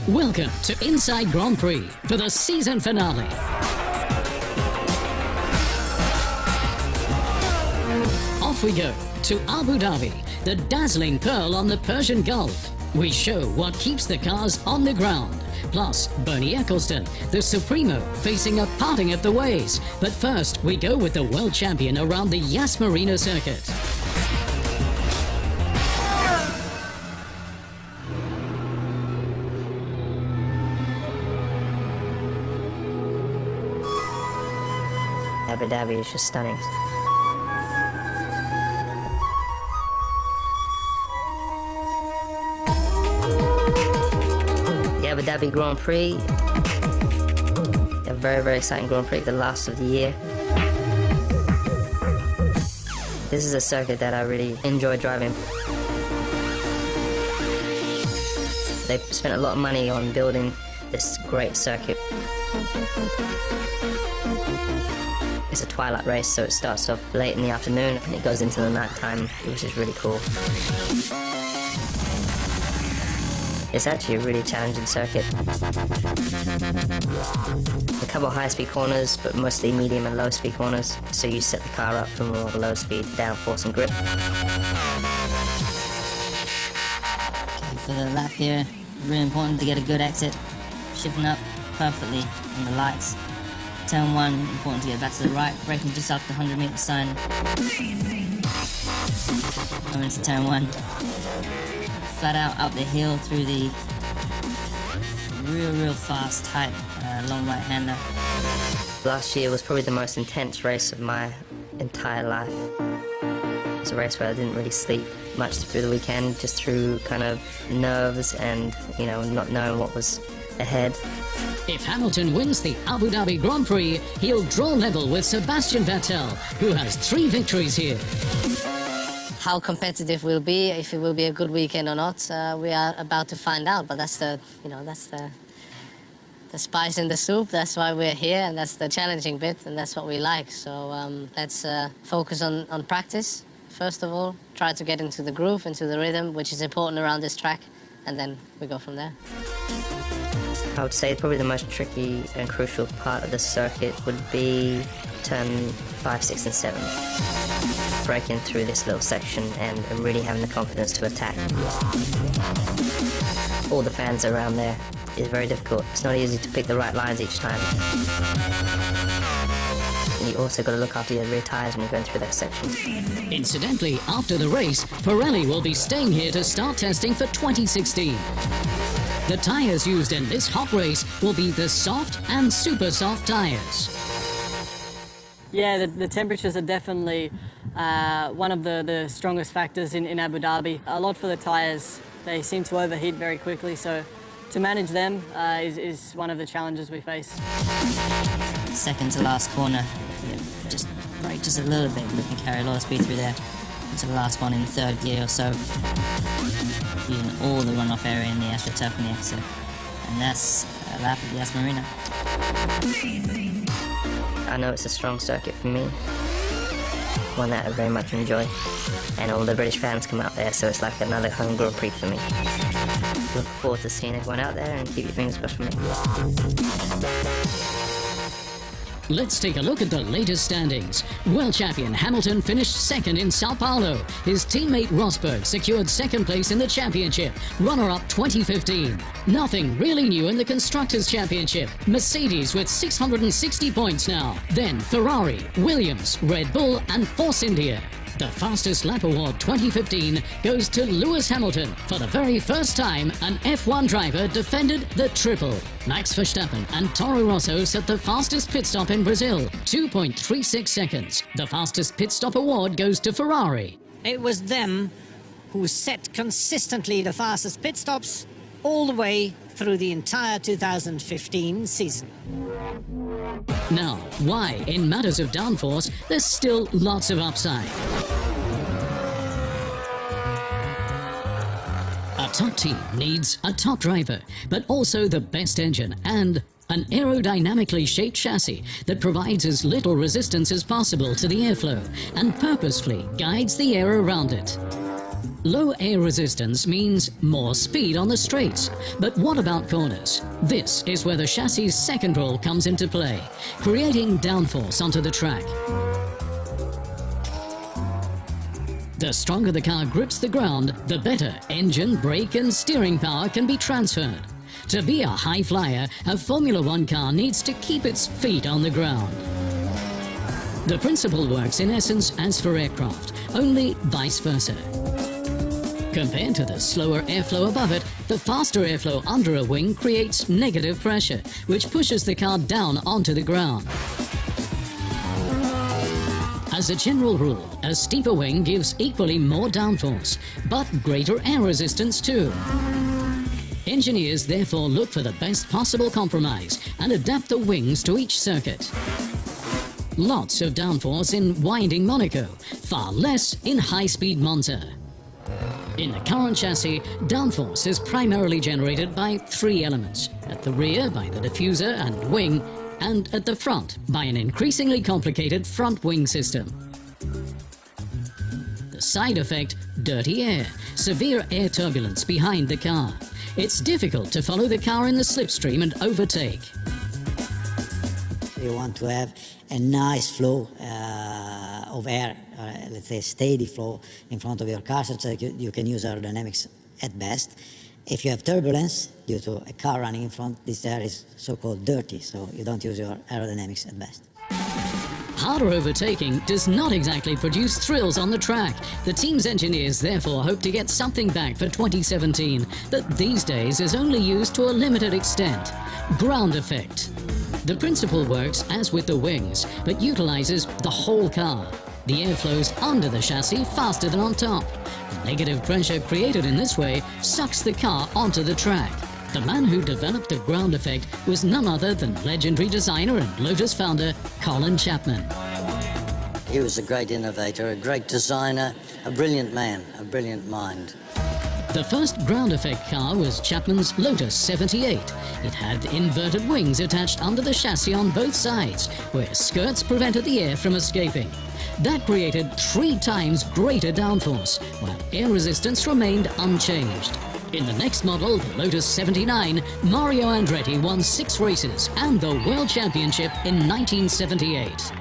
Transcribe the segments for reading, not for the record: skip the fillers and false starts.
Welcome to Inside Grand Prix for the season finale. Off we go to Abu Dhabi, the dazzling pearl on the Persian Gulf. We show what keeps the cars on the ground. Plus, Bernie Eccleston, the Supremo, facing a parting of the ways. But first, we go with the world champion around the Yas Marina circuit. Abu Dhabi is just stunning. The Abu Dhabi Grand Prix, a very, very exciting Grand Prix, the last of the year. This is a circuit that I really enjoy driving. They've spent a lot of money on building this great circuit. It's a twilight race, so it starts off late in the afternoon and it goes into the night time, which is really cool. It's actually a really challenging circuit. A couple of high-speed corners, but mostly medium and low-speed corners, so you set the car up for more low speed, downforce and grip. Okay, for the lap here, really important to get a good exit, shifting up perfectly on the lights. Turn 1, important to get back to the right, braking just after the 100-meter sign. Going into turn 1. Flat out up the hill through the real fast, tight, long right-hander. Last year was probably the most intense race of my entire life. It's a race where I didn't really sleep much through the weekend, just through kind of nerves and, you know, not knowing what was ahead. If Hamilton wins the Abu Dhabi Grand Prix, he'll draw level with Sebastian Vettel, who has 3 victories here. How competitive we'll be, if it will be a good weekend or not, we are about to find out. But that's the spice in the soup. That's why we're here, and that's the challenging bit, and that's what we like. So let's focus on practice first of all. Try to get into the groove, into the rhythm, which is important around this track, and then we go from there. I would say probably the most tricky and crucial part of the circuit would be turn 5, 6 and 7. Breaking through this little section and really having the confidence to attack. All the fans around there is very difficult. It's not easy to pick the right lines each time. You also got to look after your rear tyres when you're going through that section. Incidentally, after the race, Pirelli will be staying here to start testing for 2016. The tyres used in this hot race will be the soft and super soft tyres. Yeah, the temperatures are definitely one of the strongest factors in Abu Dhabi. A lot for the tyres. They seem to overheat very quickly, so to manage them is one of the challenges we face. Second to last corner, just brake just a little bit, we can carry a lot of speed through there. To the last one in 3rd gear or so, using all the runoff area in the AstroTurf and the exit. And that's a lap of the Yas Marina. I know it's a strong circuit for me, one that I very much enjoy, and all the British fans come out there, so it's like another home Grand Prix for me. Look forward to seeing everyone out there, and keep your fingers crossed for me. Let's take a look at the latest standings. World champion Hamilton finished 2nd in Sao Paulo. His teammate Rosberg secured 2nd place in the championship, runner-up 2015. Nothing really new in the Constructors' Championship. Mercedes with 660 points now. Then Ferrari, Williams, Red Bull and Force India. The fastest lap award 2015 goes to Lewis Hamilton. For the very first time, an F1 driver defended the triple. Max Verstappen and Toro Rosso set the fastest pit stop in Brazil, 2.36 seconds. The fastest pit stop award goes to Ferrari. It was them who set consistently the fastest pit stops all the way through the entire 2015 season. Now, why, in matters of downforce, there's still lots of upside. A top team needs a top driver, but also the best engine and an aerodynamically shaped chassis that provides as little resistance as possible to the airflow and purposefully guides the air around it. Low air resistance means more speed on the straights. But what about corners? This is where the chassis' second role comes into play, creating downforce onto the track. The stronger the car grips the ground, the better engine, brake and steering power can be transferred. To be a high flyer, a Formula One car needs to keep its feet on the ground. The principle works in essence as for aircraft, only vice versa. Compared to the slower airflow above it, the faster airflow under a wing creates negative pressure, which pushes the car down onto the ground. As a general rule, a steeper wing gives equally more downforce, but greater air resistance too. Engineers therefore look for the best possible compromise and adapt the wings to each circuit. Lots of downforce in winding Monaco, far less in high-speed Monza. In the current chassis, downforce is primarily generated by three elements: at the rear by the diffuser and wing, and at the front by an increasingly complicated front wing system. The side effect: dirty air, severe air turbulence behind the car. It's difficult to follow the car in the slipstream and overtake. You want to have a nice flow of air, let's say steady flow in front of your car, such that you can use aerodynamics at best. If you have turbulence due to a car running in front, this air is so-called dirty, so you don't use your aerodynamics at best. Harder overtaking does not exactly produce thrills on the track. The team's engineers therefore hope to get something back for 2017 that these days is only used to a limited extent: ground effect. The principle works as with the wings, but utilizes the whole car. The air flows under the chassis faster than on top. The negative pressure created in this way sucks the car onto the track. The man who developed the ground effect was none other than legendary designer and Lotus founder Colin Chapman. He was a great innovator, a great designer, a brilliant man, a brilliant mind. The first ground effect car was Chapman's Lotus 78. It had inverted wings attached under the chassis on both sides, where skirts prevented the air from escaping. That created 3 times greater downforce, while air resistance remained unchanged. In the next model, the Lotus 79, Mario Andretti won 6 races and the World Championship in 1978.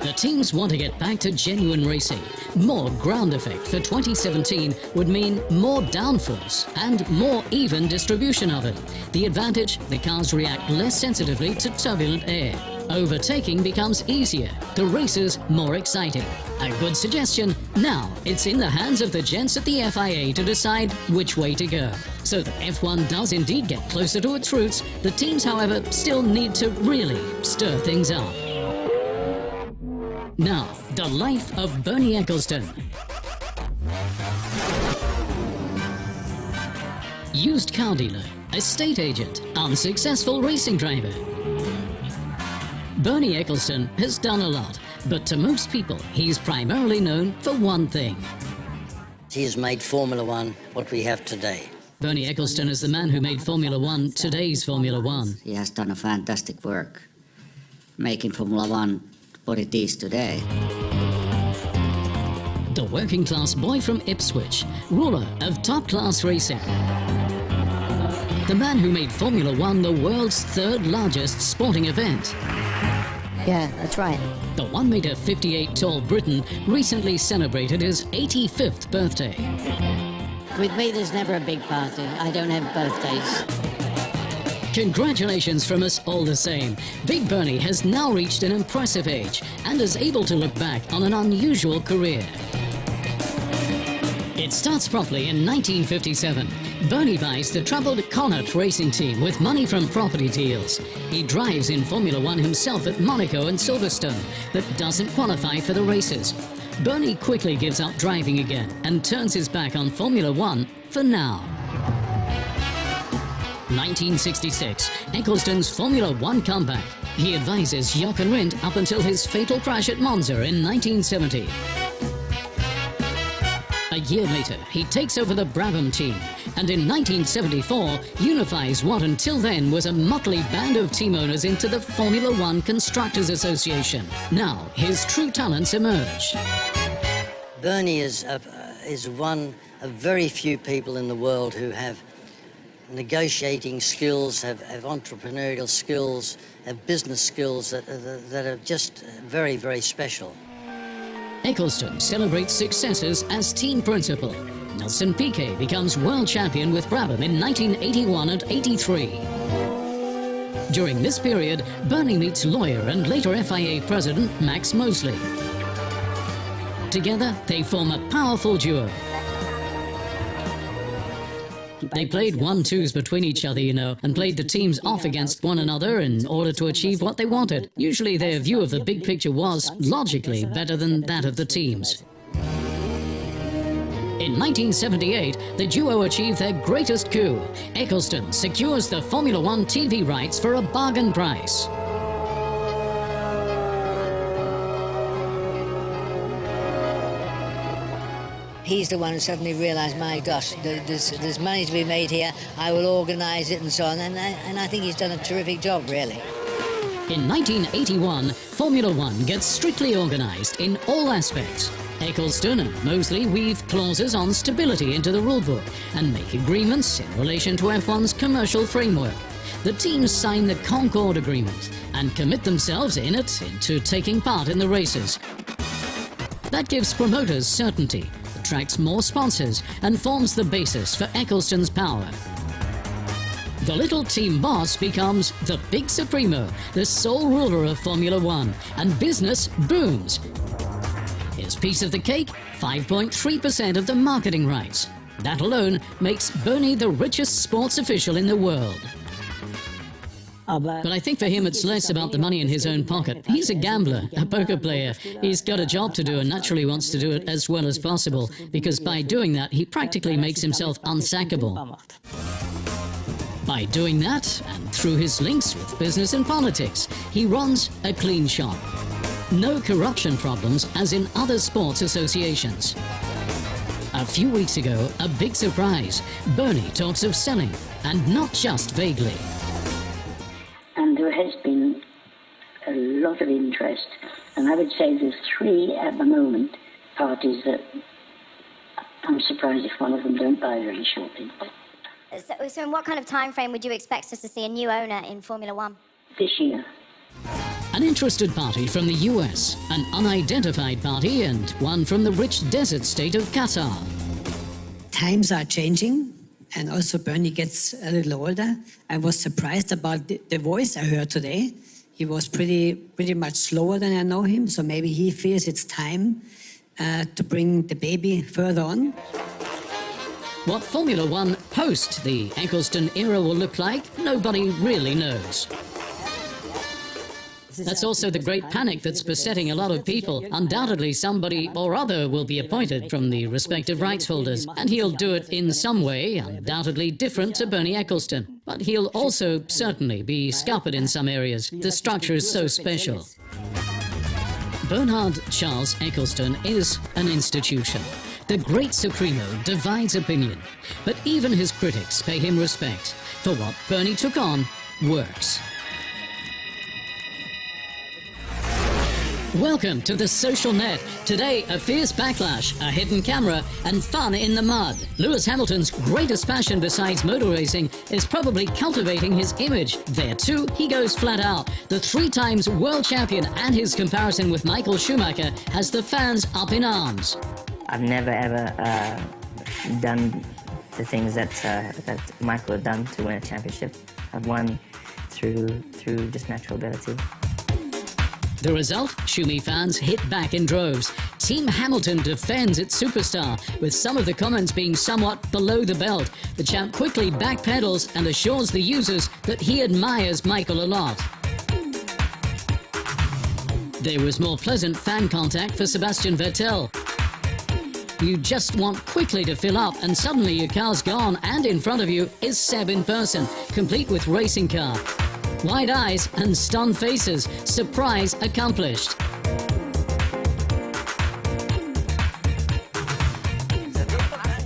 The teams want to get back to genuine racing. More ground effect for 2017 would mean more downforce and more even distribution of it. The advantage: the cars react less sensitively to turbulent air. Overtaking becomes easier, the races more exciting. A good suggestion: now it's in the hands of the gents at the FIA to decide which way to go. So that F1 does indeed get closer to its roots, the teams, however, still need to really stir things up. Now, the life of Bernie Ecclestone. Used car dealer, estate agent, unsuccessful racing driver. Bernie Ecclestone has done a lot, but to most people, he's primarily known for one thing. He has made Formula One what we have today. Bernie Ecclestone is the man who made Formula One today's Formula One. He has done a fantastic work making Formula One what it is today. The working class boy from Ipswich, ruler of top-class racing. The man who made Formula One the world's 3rd largest sporting event. Yeah, that's right. The 1.58-meter tall Briton recently celebrated his 85th birthday. With me, there's never a big party. I don't have birthdays. Congratulations from us all the same. Big Bernie has now reached an impressive age and is able to look back on an unusual career. It starts properly in 1957. Bernie buys the troubled Connaught racing team with money from property deals. He drives in Formula One himself at Monaco and Silverstone, but doesn't qualify for the races. Bernie quickly gives up driving again and turns his back on Formula One for now. 1966, Ecclestone's Formula One comeback. He advises Jochen Rindt up until his fatal crash at Monza in 1970. A year later, he takes over the Brabham team, and in 1974 unifies what until then was a motley band of team owners into the Formula One Constructors Association. Now, his true talents emerge. Bernie is is one of very few people in the world who have negotiating skills, have entrepreneurial skills, have business skills that are just very, very special. Eccleston celebrates successes as team principal. Nelson Piquet becomes world champion with Brabham in 1981 and 83. During this period, Bernie meets lawyer and later FIA president Max Mosley. Together, they form a powerful duo. They played 1-2s between each other, you know, and played the teams off against one another in order to achieve what they wanted. Usually their view of the big picture was, logically, better than that of the teams. In 1978, the duo achieved their greatest coup. Eccleston secures the Formula One TV rights for a bargain price. He's the one who suddenly realised, my gosh, there's money to be made here, I will organise it and so on, and I think he's done a terrific job, really. In 1981, Formula One gets strictly organised in all aspects. Eccleston and Mosley weave clauses on stability into the rulebook and make agreements in relation to F1's commercial framework. The teams sign the Concord Agreement and commit themselves in it into taking part in the races. That gives promoters certainty, attracts more sponsors and forms the basis for Eccleston's power. The little team boss becomes the big supremo, the sole ruler of Formula One, and business booms. His piece of the cake, 5.3% of the marketing rights. That alone makes Bernie the richest sports official in the world. But I think for him it's less about the money in his own pocket. He's a gambler, a poker player. He's got a job to do and naturally wants to do it as well as possible, because by doing that he practically makes himself unsackable. By doing that, and through his links with business and politics, he runs a clean shop. No corruption problems as in other sports associations. A few weeks ago, a big surprise. Bernie talks of selling, and not just vaguely. And there has been a lot of interest, and I would say there's 3 at the moment parties that I'm surprised if one of them don't buy very shortly. So in what kind of time frame would you expect us to see a new owner in Formula One? This year. An interested party from the US, an unidentified party, and one from the rich desert state of Qatar. Times are changing, and also Bernie gets a little older. I was surprised about the voice I heard today. He was pretty much slower than I know him, so maybe he feels it's time to bring the baby further on. What Formula One post the Eccleston era will look like, nobody really knows. That's also the great panic that's besetting a lot of people. Undoubtedly somebody or other will be appointed from the respective rights holders, and he'll do it in some way undoubtedly different to Bernie Eccleston. But he'll also certainly be scuppered in some areas. The structure is so special. Bernard Charles Eccleston is an institution. The great Supremo divides opinion, but even his critics pay him respect, for what Bernie took on works. Welcome to the social net. Today, a fierce backlash, a hidden camera, and fun in the mud. Lewis Hamilton's greatest passion besides motor racing is probably cultivating his image. There too, he goes flat out. The 3 times world champion and his comparison with Michael Schumacher has the fans up in arms. I've never ever done the things that Michael had done to win a championship. I've won through just natural ability. The result? Schumi fans hit back in droves. Team Hamilton defends its superstar, with some of the comments being somewhat below the belt. The champ quickly backpedals and assures the users that he admires Michael a lot. There was more pleasant fan contact for Sebastian Vettel. You just want quickly to fill up and suddenly your car's gone, and in front of you is Seb in person, complete with racing car. Wide eyes and stunned faces. Surprise accomplished.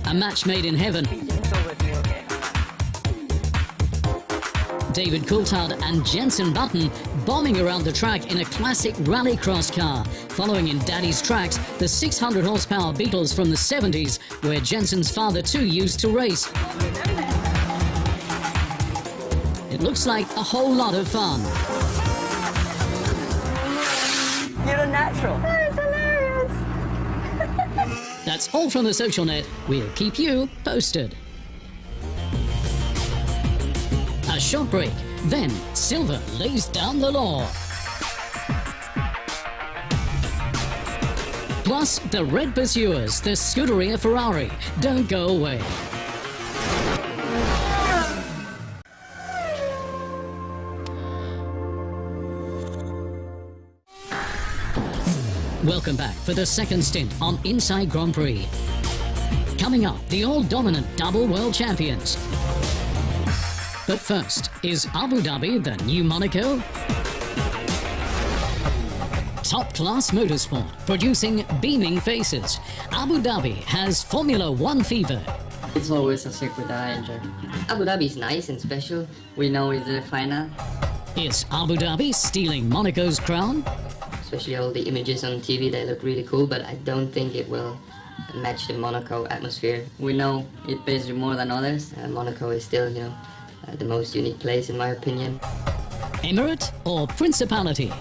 A match made in heaven. David Coulthard and Jensen Button bombing around the track in a classic rallycross car, following in Daddy's tracks the 600 horsepower Beetles from the 70s, where Jensen's father too used to race. It looks like a whole lot of fun. You're a natural. That is hilarious. That's all from the social net. We'll keep you posted. A short break, then Silver lays down the law. Plus, the Red Pursuers, the Scuderia Ferrari. Don't go away. Welcome back for the second stint on Inside Grand Prix. Coming up, the all-dominant double world champions. But first, is Abu Dhabi the new Monaco? Top-class motorsport, producing beaming faces. Abu Dhabi has Formula One fever. It's always a circuit that I enjoy. Abu Dhabi is nice and special. We know it's the final. Is Abu Dhabi stealing Monaco's crown? Especially all the images on TV, they look really cool, but I don't think it will match the Monaco atmosphere. We know it pays you more than others. Monaco is still, the most unique place in my opinion. Emirate or Principality?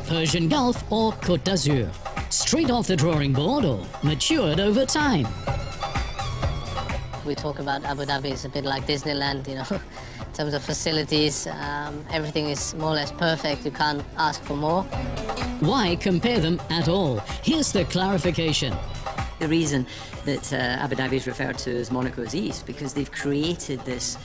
Persian Gulf or Côte d'Azur? Straight off the drawing board or matured over time? We talk about Abu Dhabi, it's a bit like Disneyland, in terms of facilities. Everything is more or less perfect, you can't ask for more. Why compare them at all? Here's the clarification. The reason that Abu Dhabi is referred to as Monaco's East, because they've created this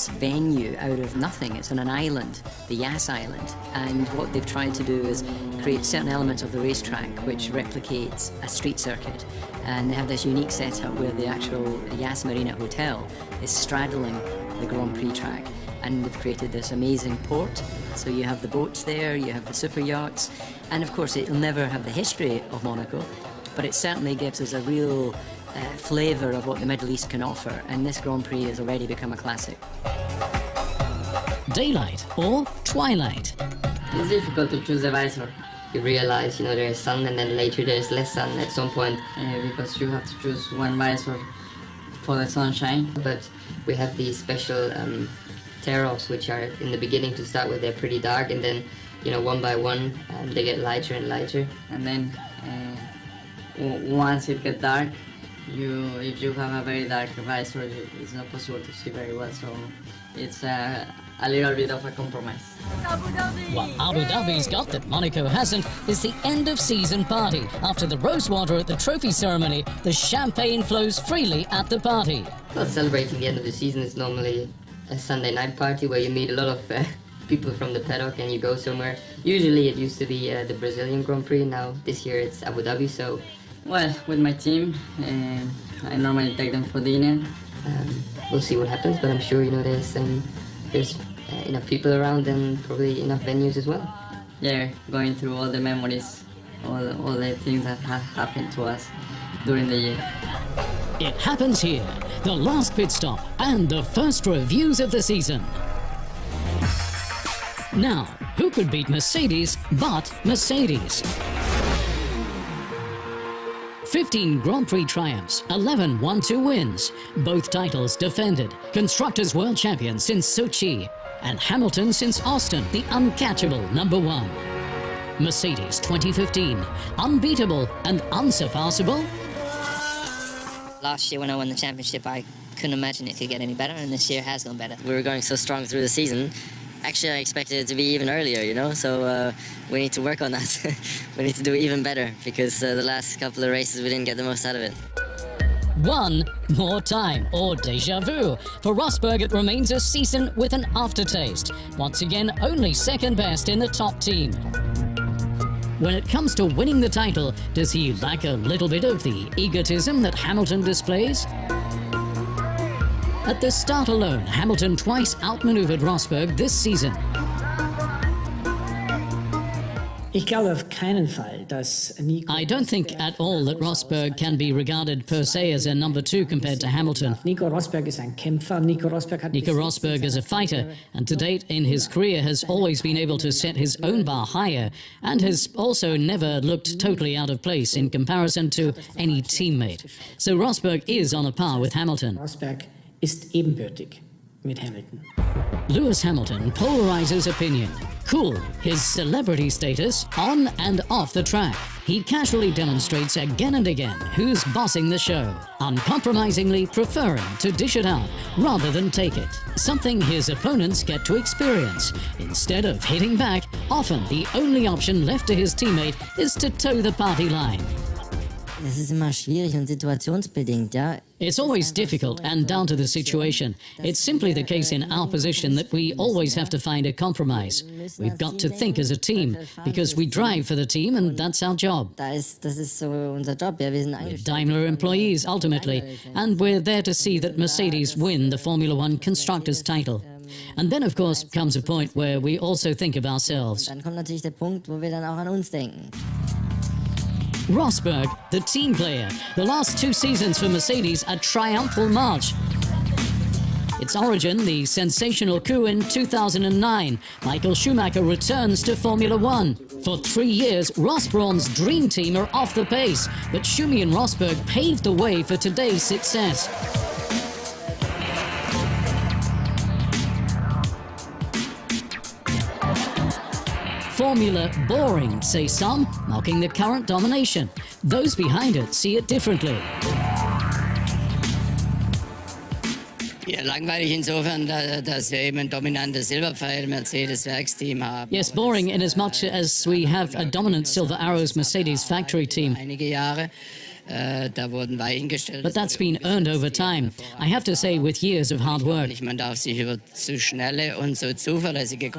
venue out of nothing. It's on an island, the Yas Island, and what they've tried to do is create certain elements of the racetrack which replicates a street circuit. And they have this unique setup where the actual Yas Marina Hotel is straddling the Grand Prix track, and they've created this amazing port. So you have the boats there, you have the super yachts, and of course it'll never have the history of Monaco, but it certainly gives us a real flavour of what the Middle East can offer, and this Grand Prix has already become a classic. Daylight or twilight? It's difficult to choose a visor. You realize, there's sun and then later there's less sun at some point, because you have to choose one visor for the sunshine. But we have these special tear-offs, which are in the beginning to start with, they're pretty dark, and then, one by one, they get lighter and lighter. And then once it gets dark, if you have a very dark visor, it's not possible to see very well, so it's a little bit of a compromise. What Abu Dhabi's got that Monaco hasn't is the end-of-season party. After the rosewater at the trophy ceremony, the champagne flows freely at the party. Well, celebrating the end of the season is normally a Sunday night party where you meet a lot of people from the paddock and you go somewhere. Usually it used to be the Brazilian Grand Prix, now this year it's Abu Dhabi, so... Well, with my team, I normally take them for dinner. We'll see what happens, but I'm sure, there's enough people around and probably enough venues as well. Yeah, going through all the memories, all the things that have happened to us during the year. It happens here, the last pit stop and the first reviews of the season. Now, who could beat Mercedes but Mercedes? 15 Grand Prix triumphs, 11 1-2 wins, both titles defended. Constructors' World Champion since Sochi, and Hamilton since Austin, the uncatchable #1. Mercedes 2015, unbeatable and unsurpassable. Last year when I won the championship, I couldn't imagine it could get any better, and this year has gone better. We were going so strong through the season. Actually, I expected it to be even earlier, so we need to work on that. We need to do even better, because the last couple of races we didn't get the most out of it. One more time, or déjà vu. For Rosberg, it remains a season with an aftertaste. Once again, only second best in the top team. When it comes to winning the title, does he lack a little bit of the egotism that Hamilton displays? At the start alone, Hamilton twice outmaneuvered Rosberg this season. Ich glaube auf keinen Fall, dass Nico... I don't think at all that Rosberg can be regarded per se as a number 2 compared to Hamilton. Nico Rosberg is ein Kämpfer. Nico Rosberg is a fighter, and to date in his career has always been able to set his own bar higher, and has also never looked totally out of place in comparison to any teammate. So Rosberg is on a par with Hamilton. Rosberg ist ebenbürtig mit Hamilton. Lewis Hamilton polarizes opinion. Cool, his celebrity status on and off the track. He casually demonstrates again and again who's bossing the show, uncompromisingly preferring to dish it out rather than take it, something his opponents get to experience. Instead of hitting back, often the only option left to his teammate is to toe the party line. Das ist immer schwierig und situationsbedingt, ja. It's always difficult and down to the situation. It's simply the case in our position that we always have to find a compromise. We've got to think as a team, because we drive for the team and that's our job. Das ist so unser Job, ja. Wir sind We're Daimler employees, ultimately, and we're there to see that Mercedes win the Formula One Constructors' title. And then, of course, comes a point where we also think of ourselves. Dann kommt natürlich der Punkt, wo wir dann auch an uns denken. Rosberg, the team player. The last 2 seasons for Mercedes, a triumphal march. Its origin, the sensational coup in 2009. Michael Schumacher returns to Formula One. For 3 years, Ross Brawn's dream team are off the pace, but Schumi and Rosberg paved the way for today's success. Formula boring, say some, mocking the current domination. Those behind it see it differently. Ja, langweilig insofern, dass wir eben ein dominantes Silberpfeil Mercedes-Werksteam haben. Yes, boring in as much as we have a dominant Silver Arrows Mercedes factory team. Einige Jahre. But that's been earned over time. I have to say, with years of hard work.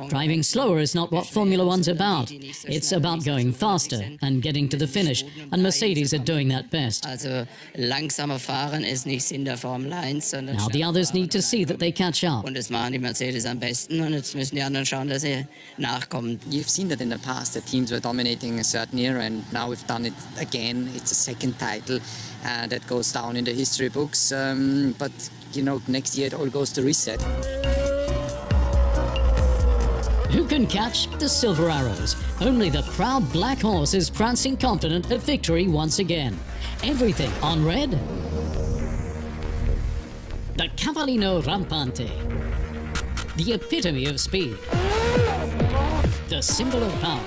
Driving slower is not what Formula One's about. It's about going faster and getting to the finish, and Mercedes are doing that best. Now the others need to see that they catch up. You've seen that in the past, the teams were dominating a certain era, and now we've done it again. It's a second title that goes down in the history books. But, you know, next year it all goes to reset. Who can catch the Silver Arrows? Only the proud black horse is prancing confident at victory once again. Everything on red. The Cavallino Rampante. The epitome of speed. The symbol of power.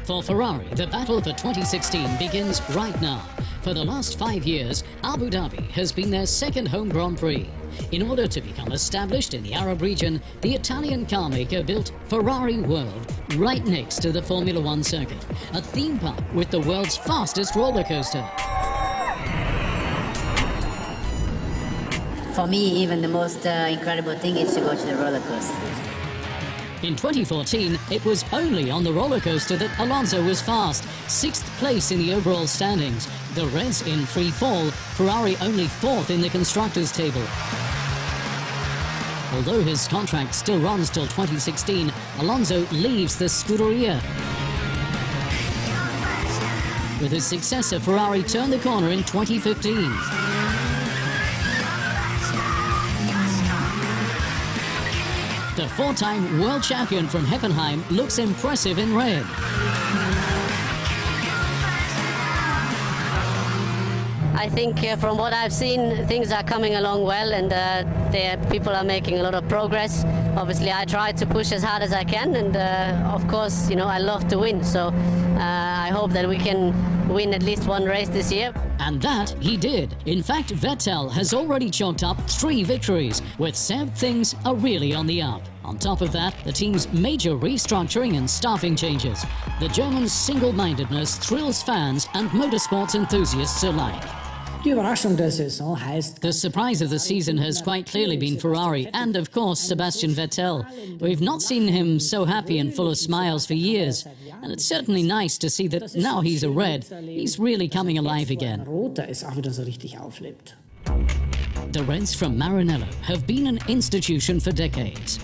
For Ferrari, the battle for 2016 begins right now. For the last 5 years, Abu Dhabi has been their second home Grand Prix. In order to become established in the Arab region, the Italian car maker built Ferrari World right next to the Formula One circuit, a theme park with the world's fastest roller coaster. For me, even the most incredible thing is to go to the roller coaster. In 2014, it was only on the roller coaster that Alonso was fast, 6th place in the overall standings. The Reds in free fall, Ferrari only 4th in the constructors' table. Although his contract still runs till 2016, Alonso leaves the Scuderia. With his successor, Ferrari turned the corner in 2015. The 4-time world champion from Heppenheim looks impressive in red. I think from what I've seen, things are coming along well, and people are making a lot of progress. Obviously, I try to push as hard as I can, and of course, you know, I love to win. So I hope that we can win at least one race this year. And that he did. In fact, Vettel has already chalked up 3 victories. With Seb, things are really on the up. On top of that, the team's major restructuring and staffing changes. The German's single-mindedness thrills fans and motorsports enthusiasts alike. The surprise of the season has quite clearly been Ferrari and, of course, Sebastian Vettel. We've not seen him so happy and full of smiles for years, and it's certainly nice to see that now he's a red, he's really coming alive again. The Reds from Maranello have been an institution for decades.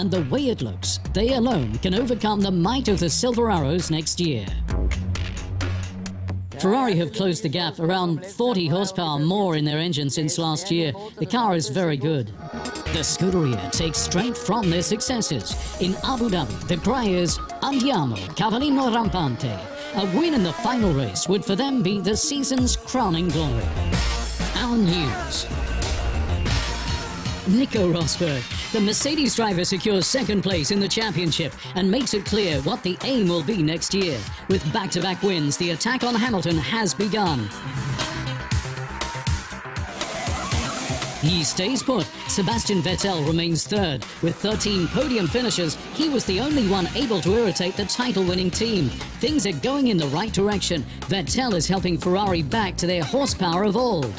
and the way it looks, they alone can overcome the might of the Silver Arrows next year. Ferrari have closed the gap around 40 horsepower more in their engine since last year. The car is very good. The Scuderia takes strength from their successes. In Abu Dhabi, the cry is Andiamo, Cavallino Rampante. A win in the final race would for them be the season's crowning glory. Our news. Nico Rosberg, the Mercedes driver, secures second place in the championship and makes it clear what the aim will be next year. With back-to-back wins, the attack on Hamilton has begun. He stays put. Sebastian Vettel remains third. With 13 podium finishes, he was the only one able to irritate the title-winning team. Things are going in the right direction. Vettel is helping Ferrari back to their horsepower of old.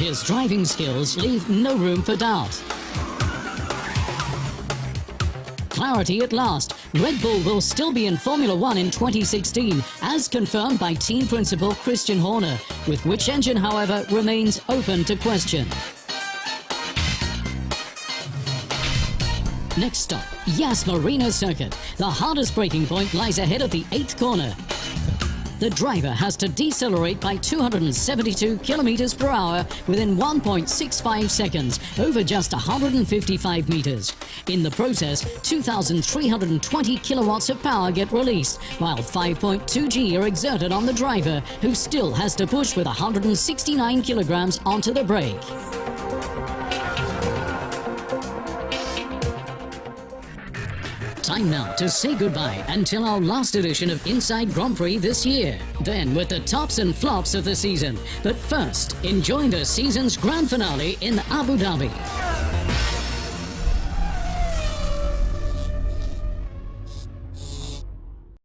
His driving skills leave no room for doubt. Clarity at last. Red Bull will still be in Formula One in 2016, as confirmed by team principal Christian Horner, with which engine, however, remains open to question. Next stop, Yas Marina Circuit. The hardest braking point lies ahead of the 8th corner. The driver has to decelerate by 272 kilometers per hour within 1.65 seconds over just 155 meters. In the process, 2,320 kilowatts of power get released, while 5.2 G are exerted on the driver, who still has to push with 169 kilograms onto the brake. Time now to say goodbye until our last edition of Inside Grand Prix this year. Then with the tops and flops of the season. But first, enjoy the season's grand finale in Abu Dhabi.